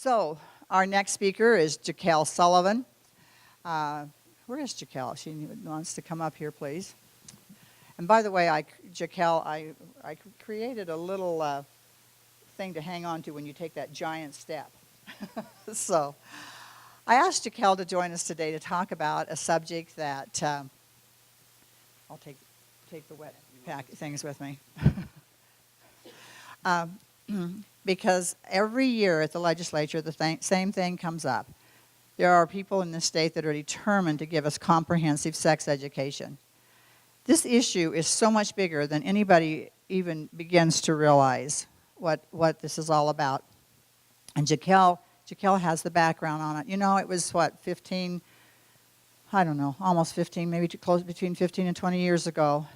So, our next speaker is Jakell Sullivan. Where is Jakell? She wants to come up here, please. And by the way, Jakell, I created a little thing to hang on to when you take that giant step. So, I asked Jakell to join us today to talk about a subject that I'll take the wet pack things with me. Because every year at the legislature, the same thing comes up. There are people in this state that are determined to give us comprehensive sex education. This issue is so much bigger than anybody even begins to realize what this is all about. And Jakell has the background on it. You know, it was, 15, I don't know, almost 15, maybe close between 15 and 20 years ago.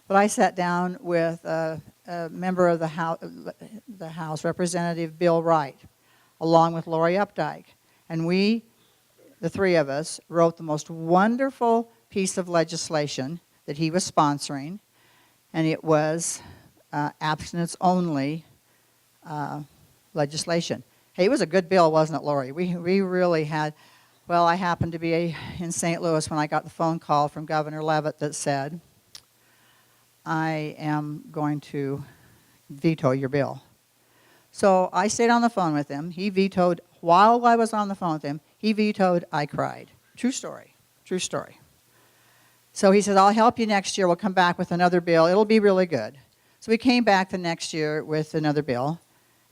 But I sat down with a member of the House, Representative Bill Wright, along with Lori Updike. And we, the three of us, wrote the most wonderful piece of legislation that he was sponsoring. And it was abstinence-only legislation. Hey, it was a good bill, wasn't it, Lori? We really had, well, I happened to be in St. Louis when I got the phone call from Governor Leavitt that said, I am going to veto your bill. So I stayed on the phone with him. He vetoed, while I was on the phone with him, he vetoed, I cried. True story, true story. So he said, I'll help you next year. We'll come back with another bill. It'll be really good. So we came back the next year with another bill,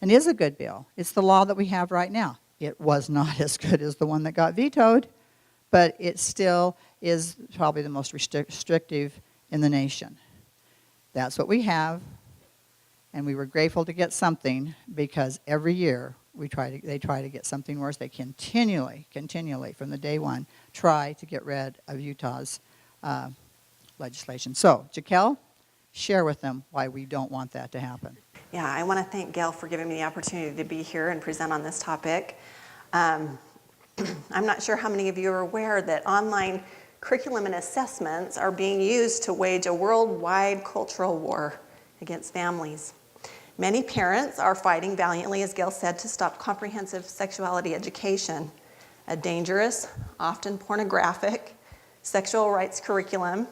and it is a good bill. It's the law that we have right now. It was not as good as the one that got vetoed, but it still is probably the most restrictive in the nation. That's what we have, and we were grateful to get something because every year they try to get something worse. They continually, from the day one, try to get rid of Utah's legislation. So, Jakell, share with them why we don't want that to happen. Yeah, I want to thank Gail for giving me the opportunity to be here and present on this topic. I'm not sure how many of you are aware that online curriculum and assessments are being used to wage a worldwide cultural war against families. Many parents are fighting valiantly, as Gail said, to stop comprehensive sexuality education, a dangerous, often pornographic, sexual rights curriculum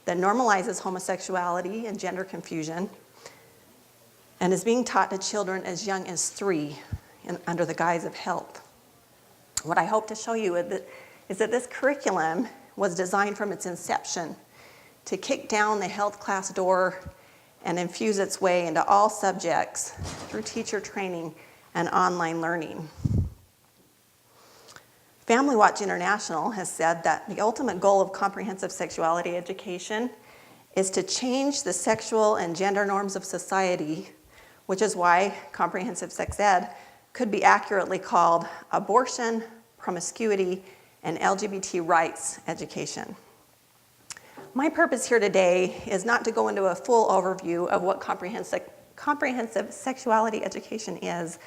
that normalizes homosexuality and gender confusion and is being taught to children as young as 3 under the guise of health. What I hope to show you is that this curriculum was designed from its inception to kick down the health class door and infuse its way into all subjects through teacher training and online learning. Family Watch International has said that the ultimate goal of comprehensive sexuality education is to change the sexual and gender norms of society, which is why comprehensive sex ed could be accurately called abortion, promiscuity, and LGBT rights education. My purpose here today is not to go into a full overview of what comprehensive sexuality education is.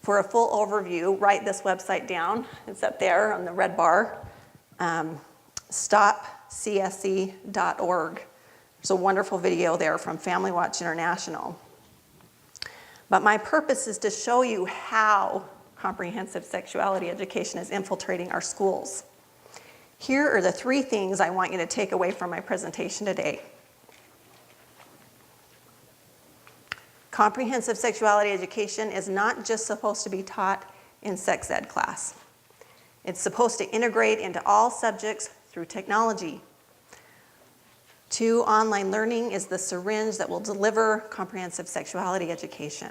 For a full overview, write this website down. It's up there on the red bar, stopcsc.org. There's a wonderful video there from Family Watch International. But my purpose is to show you how comprehensive sexuality education is infiltrating our schools. Here are the 3 things I want you to take away from my presentation today. Comprehensive sexuality education is not just supposed to be taught in sex ed class. It's supposed to integrate into all subjects through technology. 2, online learning is the syringe that will deliver comprehensive sexuality education.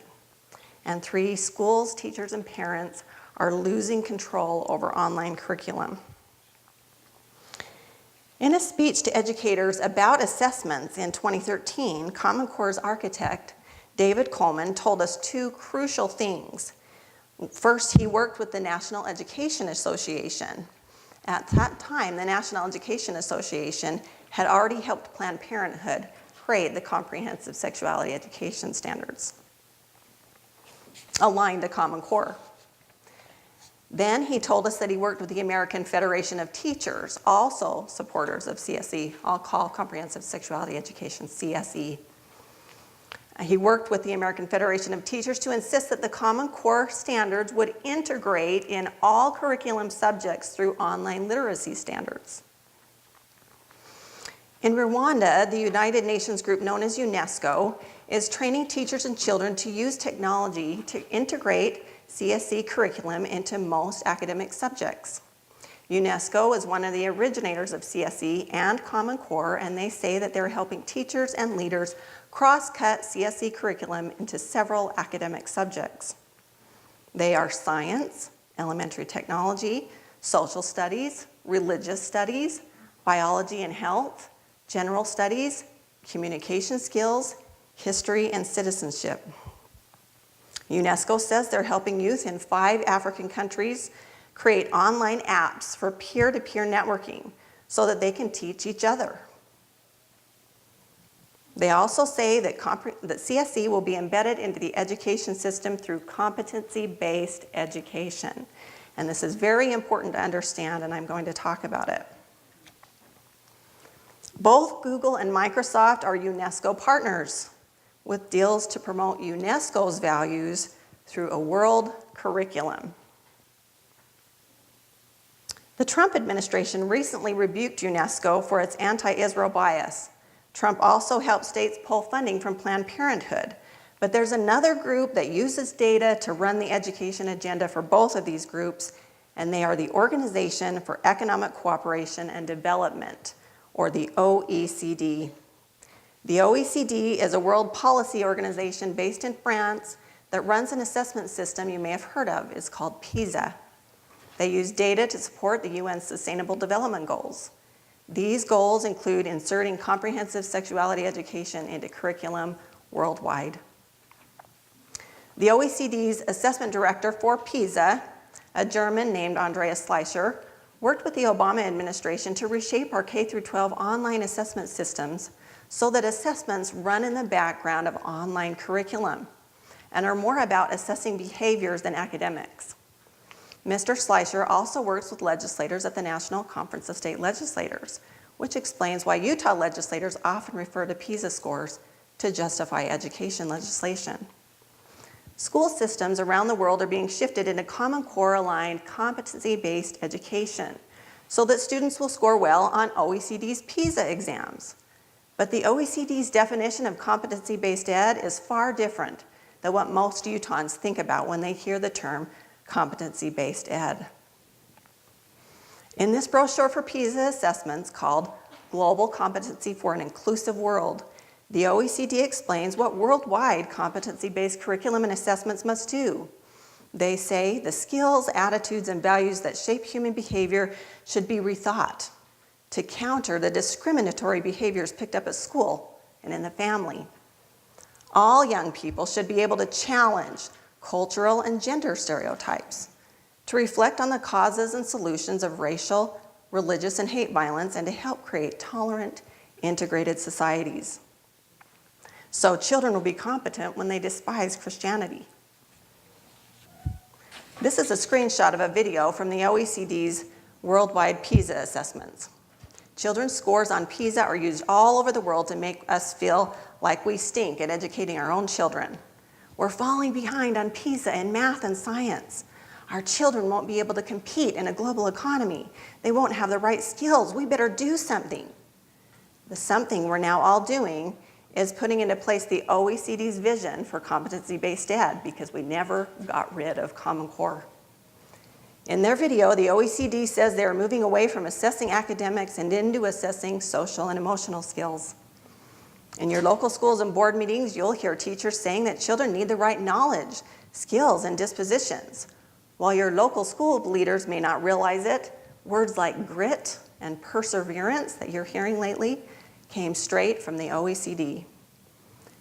And 3, schools, teachers, and parents are losing control over online curriculum. In a speech to educators about assessments in 2013, Common Core's architect, David Coleman, told us 2 crucial things. First, he worked with the National Education Association. At that time, the National Education Association had already helped Planned Parenthood create the comprehensive sexuality education standards aligned to Common Core. Then he told us that he worked with the American Federation of Teachers, also supporters of CSE. I'll call comprehensive sexuality education CSE. He worked with the American Federation of Teachers to insist that the Common Core standards would integrate in all curriculum subjects through online literacy standards. In Rwanda, the United Nations group known as UNESCO is training teachers and children to use technology to integrate CSE curriculum into most academic subjects. UNESCO is one of the originators of CSE and Common Core, and they say that they're helping teachers and leaders cross-cut CSE curriculum into several academic subjects. They are science, elementary technology, social studies, religious studies, biology and health, general studies, communication skills, history, and citizenship. UNESCO says they're helping youth in 5 African countries create online apps for peer-to-peer networking so that they can teach each other. They also say that CSE will be embedded into the education system through competency-based education. And this is very important to understand, and I'm going to talk about it. Both Google and Microsoft are UNESCO partners with deals to promote UNESCO's values through a world curriculum. The Trump administration recently rebuked UNESCO for its anti-Israel bias. Trump also helped states pull funding from Planned Parenthood. But there's another group that uses data to run the education agenda for both of these groups, and they are the Organization for Economic Cooperation and Development, or the OECD. The OECD is a world policy organization based in France that runs an assessment system you may have heard of. It's called PISA. They use data to support the UN's Sustainable Development Goals. These goals include inserting comprehensive sexuality education into curriculum worldwide. The OECD's assessment director for PISA, a German named Andreas Schleicher, worked with the Obama administration to reshape our K-12 online assessment systems so that assessments run in the background of online curriculum and are more about assessing behaviors than academics. Mr. Schleicher also works with legislators at the National Conference of State Legislators, which explains why Utah legislators often refer to PISA scores to justify education legislation. School systems around the world are being shifted into Common Core-aligned, competency-based education so that students will score well on OECD's PISA exams. But the OECD's definition of competency-based ed is far different than what most Utahns think about when they hear the term competency-based ed. In this brochure for PISA assessments called Global Competency for an Inclusive World, the OECD explains what worldwide competency-based curriculum and assessments must do. They say the skills, attitudes, and values that shape human behavior should be rethought to counter the discriminatory behaviors picked up at school and in the family. All young people should be able to challenge cultural and gender stereotypes, to reflect on the causes and solutions of racial, religious, and hate violence, and to help create tolerant, integrated societies. So children will be competent when they despise Christianity. This is a screenshot of a video from the OECD's worldwide PISA assessments. Children's scores on PISA are used all over the world to make us feel like we stink at educating our own children. We're falling behind on PISA in math and science. Our children won't be able to compete in a global economy. They won't have the right skills. We better do something. The something we're now all doing is putting into place the OECD's vision for competency-based ed because we never got rid of Common Core. In their video, the OECD says they are moving away from assessing academics and into assessing social and emotional skills. In your local schools and board meetings, you'll hear teachers saying that children need the right knowledge, skills, and dispositions. While your local school leaders may not realize it, words like grit and perseverance that you're hearing lately came straight from the OECD.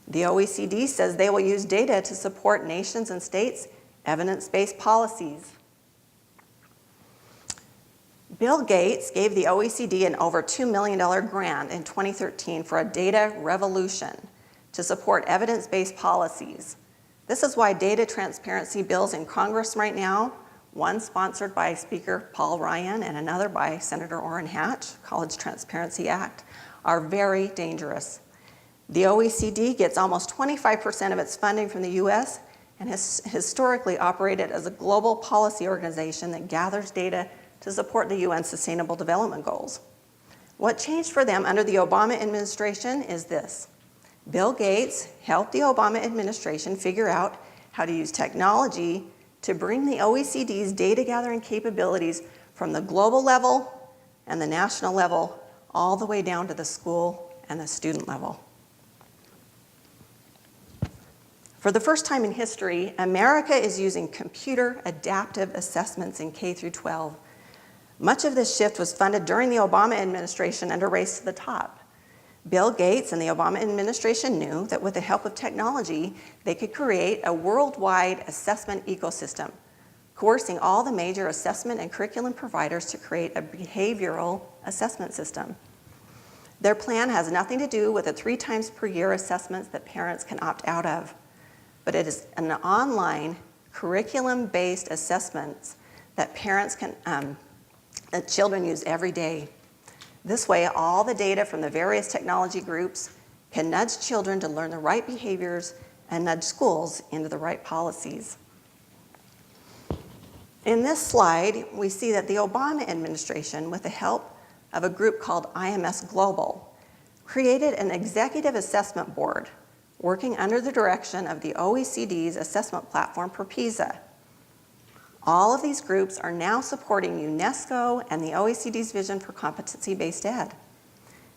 The OECD says they will use data to support nations and states' evidence-based policies. Bill Gates gave the OECD an over $2 million grant in 2013 for a data revolution to support evidence-based policies. This is why data transparency bills in Congress right now, one sponsored by Speaker Paul Ryan and another by Senator Orrin Hatch, College Transparency Act, are very dangerous. The OECD gets almost 25% of its funding from the US and has historically operated as a global policy organization that gathers data to support the UN Sustainable Development Goals. What changed for them under the Obama administration is this. Bill Gates helped the Obama administration figure out how to use technology to bring the OECD's data gathering capabilities from the global level and the national level all the way down to the school and the student level. For the first time in history, America is using computer adaptive assessments in K-12. Much of this shift was funded during the Obama administration and a race to the top. Bill Gates and the Obama administration knew that with the help of technology, they could create a worldwide assessment ecosystem, coercing all the major assessment and curriculum providers to create a behavioral assessment system. Their plan has nothing to do with the 3 times per year assessments that parents can opt out of, but it is an online curriculum-based assessments that parents can, that children use every day. This way, all the data from the various technology groups can nudge children to learn the right behaviors and nudge schools into the right policies. In this slide, we see that the Obama administration, with the help of a group called IMS Global, created an executive assessment board working under the direction of the OECD's assessment platform for PISA. All of these groups are now supporting UNESCO and the OECD's vision for competency-based ed.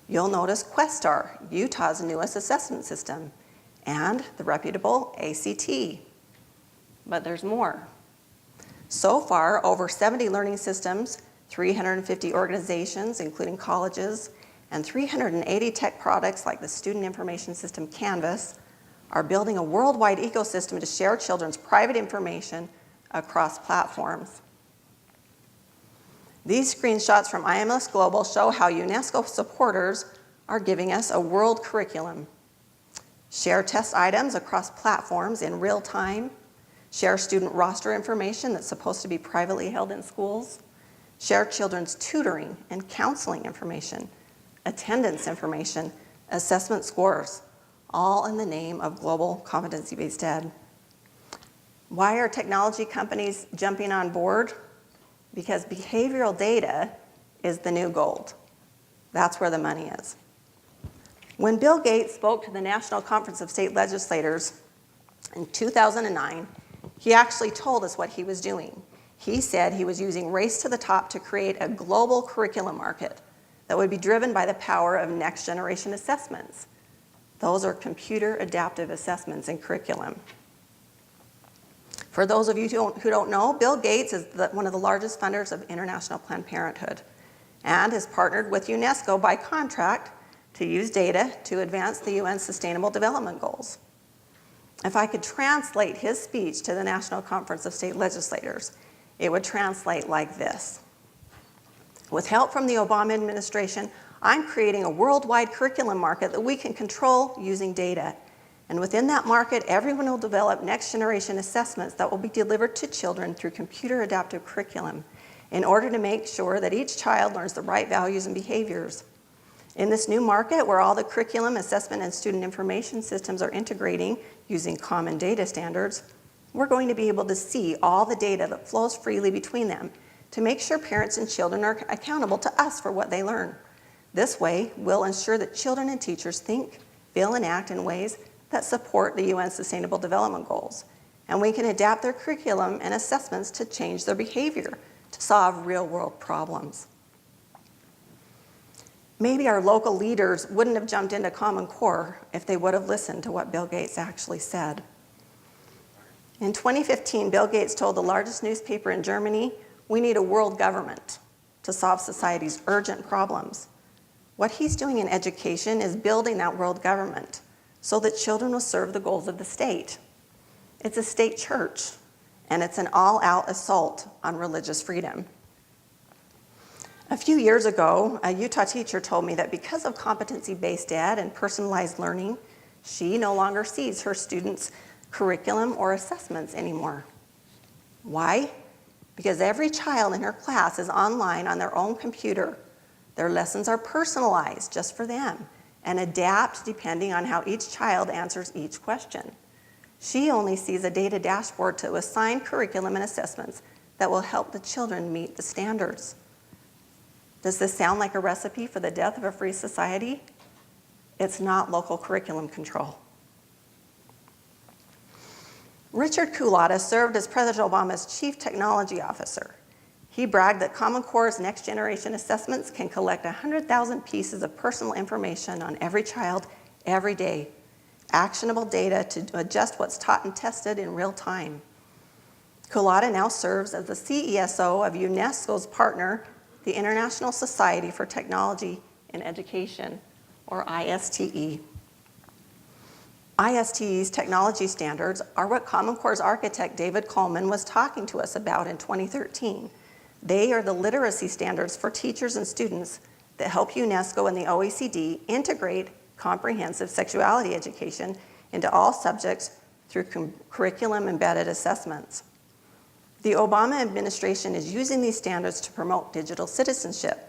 You'll notice Questar, Utah's newest assessment system, and the reputable ACT. But there's more. So far, over 70 learning systems, 350 organizations, including colleges, and 380 tech products like the student information system Canvas are building a worldwide ecosystem to share children's private information across platforms. These screenshots from IMS Global show how UNESCO supporters are giving us a world curriculum. Share test items across platforms in real time, share student roster information that's supposed to be privately held in schools, share children's tutoring and counseling information, attendance information, assessment scores, all in the name of global competency-based ed. Why are technology companies jumping on board? Because behavioral data is the new gold. That's where the money is. When Bill Gates spoke to the National Conference of State Legislators in 2009, he actually told us what he was doing. He said he was using Race to the Top to create a global curriculum market that would be driven by the power of next generation assessments. Those are computer adaptive assessments in curriculum. For those of you who don't know, Bill Gates is one of the largest funders of International Planned Parenthood and has partnered with UNESCO by contract to use data to advance the UN Sustainable Development Goals. If I could translate his speech to the National Conference of State Legislators, it would translate like this. With help from the Obama administration, I'm creating a worldwide curriculum market that we can control using data. And within that market, everyone will develop next generation assessments that will be delivered to children through computer adaptive curriculum in order to make sure that each child learns the right values and behaviors. In this new market where all the curriculum, assessment, and student information systems are integrating using common data standards, we're going to be able to see all the data that flows freely between them to make sure parents and children are accountable to us for what they learn. This way, we'll ensure that children and teachers think, feel, and act in ways that support the UN Sustainable Development Goals. And we can adapt their curriculum and assessments to change their behavior to solve real-world problems. Maybe our local leaders wouldn't have jumped into Common Core if they would have listened to what Bill Gates actually said. In 2015, Bill Gates told the largest newspaper in Germany, "We need a world government to solve society's urgent problems." What he's doing in education is building that world government so that children will serve the goals of the state. It's a state church, and it's an all-out assault on religious freedom. A few years ago, a Utah teacher told me that because of competency-based ed and personalized learning, she no longer sees her students' curriculum or assessments anymore. Why? Because every child in her class is online on their own computer. Their lessons are personalized just for them, and adapt depending on how each child answers each question. She only sees a data dashboard to assign curriculum and assessments that will help the children meet the standards. Does this sound like a recipe for the death of a free society? It's not local curriculum control. Richard Culotta served as President Obama's Chief Technology Officer. He bragged that Common Core's next generation assessments can collect 100,000 pieces of personal information on every child every day, actionable data to adjust what's taught and tested in real time. Culotta now serves as the CESO of UNESCO's partner, the International Society for Technology in Education, or ISTE. ISTE's technology standards are what Common Core's architect David Coleman was talking to us about in 2013. They are the literacy standards for teachers and students that help UNESCO and the OECD integrate comprehensive sexuality education into all subjects through curriculum-embedded assessments. The Obama administration is using these standards to promote digital citizenship.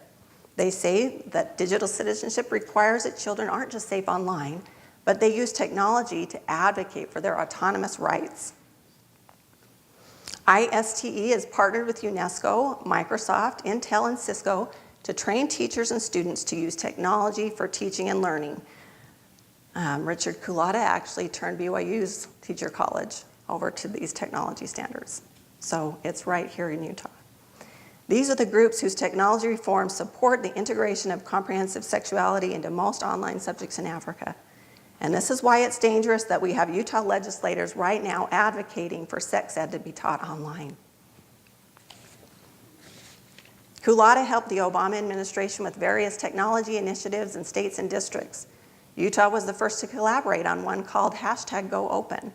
They say that digital citizenship requires that children aren't just safe online, but they use technology to advocate for their autonomous rights. ISTE is partnered with UNESCO, Microsoft, Intel, and Cisco to train teachers and students to use technology for teaching and learning. Richard Culotta actually turned BYU's teacher college over to these technology standards. So it's right here in Utah. These are the groups whose technology reforms support the integration of comprehensive sexuality into most online subjects in Africa. And this is why it's dangerous that we have Utah legislators right now advocating for sex ed to be taught online. Culotta helped the Obama administration with various technology initiatives in states and districts. Utah was the first to collaborate on one called #GoOpen.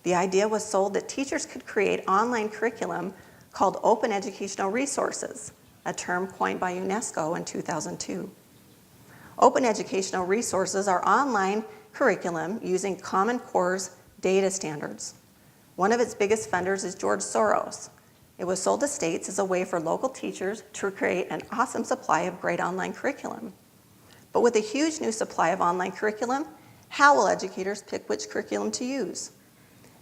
The idea was sold that teachers could create online curriculum called Open Educational Resources, a term coined by UNESCO in 2002. Open Educational Resources are online curriculum using Common Core's data standards. One of its biggest funders is George Soros. It was sold to states as a way for local teachers to create an awesome supply of great online curriculum. But with a huge new supply of online curriculum, how will educators pick which curriculum to use?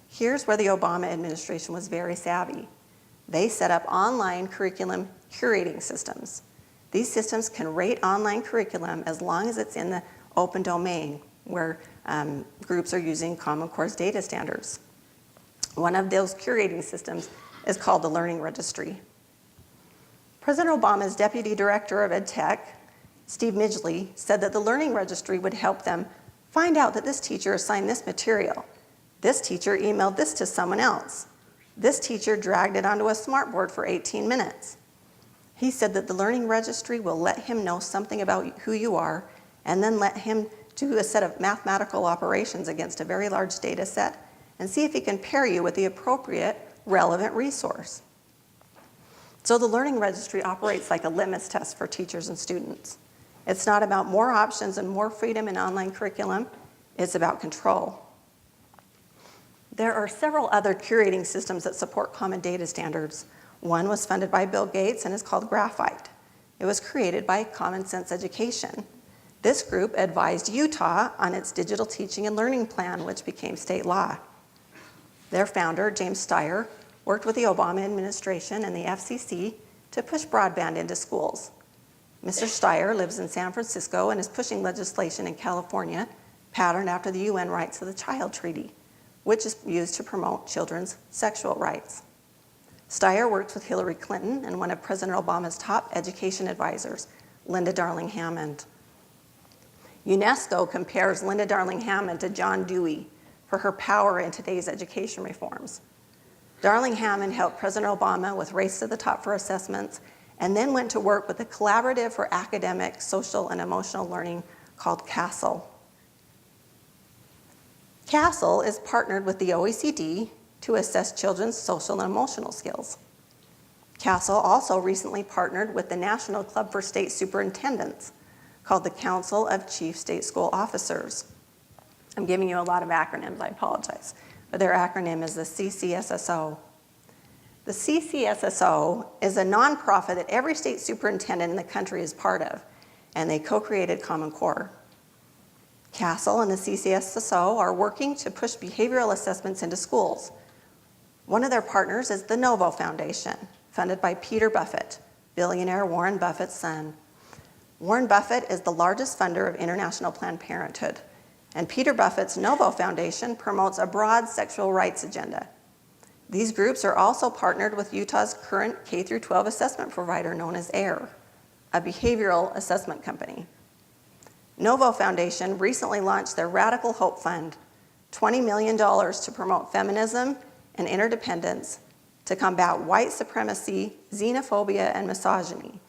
Here's where the Obama administration was very savvy. They set up online curriculum curating systems. These systems can rate online curriculum as long as it's in the open domain, where groups are using Common Core's data standards. One of those curating systems is called the Learning Registry. President Obama's Deputy Director of EdTech, Steve Midgley, said that the Learning Registry would help them find out that this teacher assigned this material. This teacher emailed this to someone else. This teacher dragged it onto a smartboard for 18 minutes. He said that the Learning Registry will let him know something about who you are and then let him do a set of mathematical operations against a very large data set and see if he can pair you with the appropriate relevant resource. So the Learning Registry operates like a litmus test for teachers and students. It's not about more options and more freedom in online curriculum. It's about control. There are several other curating systems that support common data standards. One was funded by Bill Gates and is called Graphite. It was created by Common Sense Education. This group advised Utah on its digital teaching and learning plan, which became state law. Their founder, James Steyer, worked with the Obama administration and the FCC to push broadband into schools. Mr. Steyer lives in San Francisco and is pushing legislation in California patterned after the UN Rights of the Child Treaty, which is used to promote children's sexual rights. Steyer worked with Hillary Clinton and one of President Obama's top education advisors, Linda Darling Hammond. UNESCO compares Linda Darling Hammond to John Dewey for her power in today's education reforms. Darling Hammond helped President Obama with Race to the Top for assessments and then went to work with the Collaborative for Academic, Social, and Emotional Learning called CASEL. CASEL is partnered with the OECD to assess children's social and emotional skills. CASEL also recently partnered with the National Club for State Superintendents, called the Council of Chief State School Officers. I'm giving you a lot of acronyms, I apologize, but their acronym is the CCSSO. The CCSSO is a nonprofit that every state superintendent in the country is part of, and they co-created Common Core. Castle and the CCSSO are working to push behavioral assessments into schools. One of their partners is the Novo Foundation, funded by Peter Buffett, billionaire Warren Buffett's son. Warren Buffett is the largest funder of International Planned Parenthood, and Peter Buffett's Novo Foundation promotes a broad sexual rights agenda. These groups are also partnered with Utah's current K-12 assessment provider known as AIR, a behavioral assessment company. Novo Foundation recently launched their Radical Hope Fund, $20 million to promote feminism and interdependence, to combat white supremacy, xenophobia, and misogyny.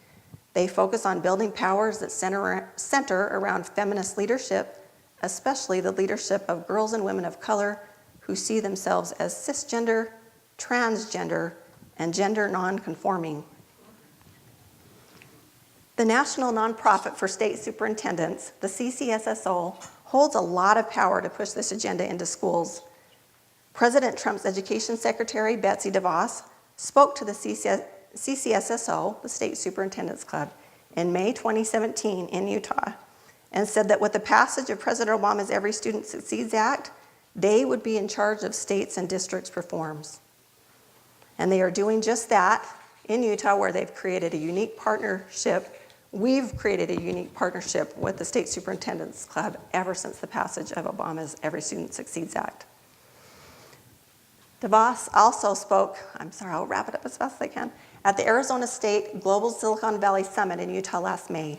They focus on building powers that center around feminist leadership, especially the leadership of girls and women of color who see themselves as cisgender, transgender, and gender nonconforming. The National Nonprofit for State Superintendents, the CCSSO, holds a lot of power to push this agenda into schools. President Trump's Education Secretary, Betsy DeVos, spoke to the CCSSO, the State Superintendents Club, in May 2017 in Utah, and said that with the passage of President Obama's Every Student Succeeds Act, they would be in charge of states' and districts' reforms. And they are doing just that in Utah, where they've created a unique partnership. We've created a unique partnership with the State Superintendents Club ever since the passage of Obama's Every Student Succeeds Act. DeVos also spoke, I'll wrap it up as fast as I can, at the Arizona State Global Silicon Valley Summit in Utah last May.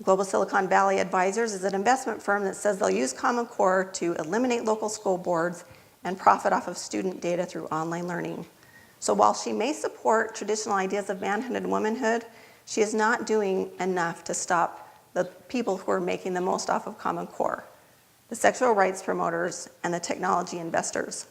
Global Silicon Valley Advisors is an investment firm that says they'll use Common Core to eliminate local school boards and profit off of student data through online learning. So while she may support traditional ideas of manhood and womanhood, she is not doing enough to stop the people who are making the most off of Common Core, the sexual rights promoters and the technology investors.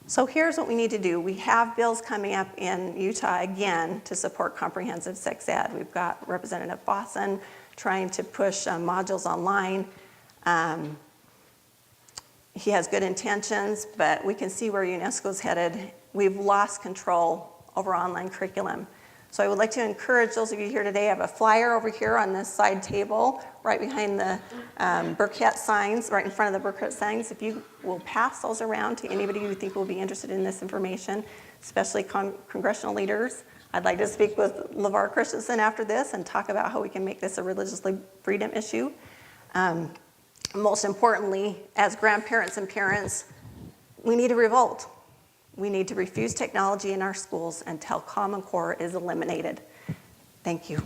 So here's what we need to do. We have bills coming up in Utah again to support comprehensive sex ed. We've got Representative Bosson trying to push modules online. He has good intentions, but we can see where UNESCO's headed. We've lost control over online curriculum. So I would like to encourage those of you here today. I have a flyer over here on this side table, right behind the Burkett signs, right in front of the Burkett signs. If you will pass those around to anybody you think will be interested in this information, especially congressional leaders. I'd like to speak with LeVar Christensen after this and talk about how we can make this a religious freedom issue. Most importantly, as grandparents and parents, we need to revolt. We need to refuse technology in our schools until Common Core is eliminated. Thank you.